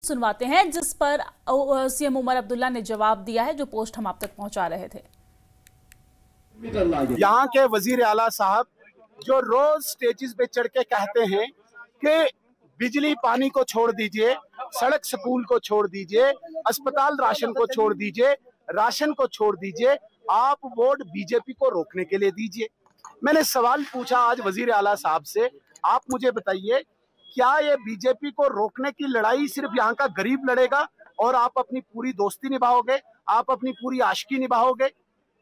सुनवाते हैं, जिस पर सीएम उमर अब्दुल्ला ने जवाब दिया है, जो पोस्ट हम आप तक पहुंचा रहे थे। यहाँ के वजीर आला साहब जो रोज स्टेजेस पे चढ़ के कहते हैं कि बिजली पानी को छोड़ दीजिए, सड़क स्कूल को छोड़ दीजिए, अस्पताल राशन को छोड़ दीजिए, राशन को छोड़ दीजिए, आप वोट बीजेपी को रोकने के लिए दीजिए। मैंने सवाल पूछा आज वजीर आला साहब से, आप मुझे बताइए क्या ये बीजेपी को रोकने की लड़ाई सिर्फ यहाँ का गरीब लड़ेगा और आप अपनी पूरी दोस्ती निभाओगे, आप अपनी पूरी आशिकी निभाओगे?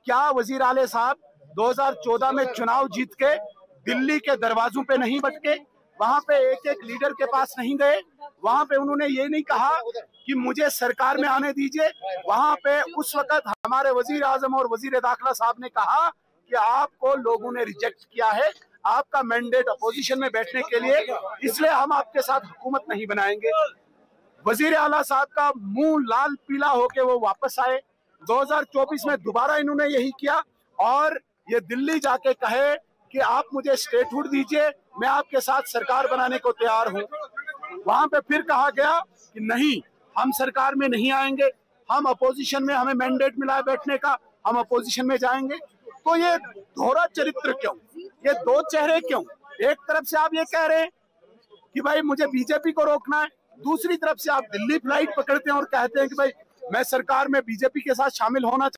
क्या वजीर आला साहब 2014 में चुनाव जीत के दिल्ली के दरवाजों पे नहीं भटके, वहां पे एक एक लीडर के पास नहीं गए, वहां पे उन्होंने ये नहीं कहा कि मुझे सरकार में आने दीजिए? वहां पे उस वक्त हमारे वजीर आजम और वजीर दाखिला साहब ने कहा कि आपको लोगों ने रिजेक्ट किया है, आपका मैंडेट अपोजिशन में बैठने के लिए, इसलिए हम आपके साथ हुकूमत नहीं बनाएंगे। वजीर आला साहब का मुंह लाल पीला होके वो वापस आए। 2024 में दोबारा इन्होंने यही किया और ये दिल्ली जाके कहे कि आप मुझे स्टेटहुड दीजिए, मैं आपके साथ सरकार बनाने को तैयार हूं। वहां पे फिर कहा गया कि नहीं, हम सरकार में नहीं आएंगे, हम अपोजिशन में, हमें मैंडेट मिला है बैठने का, हम अपोजिशन में जाएंगे। तो ये दोहरा चरित्र क्यों, ये दो चेहरे क्यों? एक तरफ से आप ये कह रहे हैं कि भाई मुझे बीजेपी को रोकना है, दूसरी तरफ से आप दिल्ली फ्लाइट पकड़ते हैं और कहते हैं कि भाई मैं सरकार में बीजेपी के साथ शामिल होना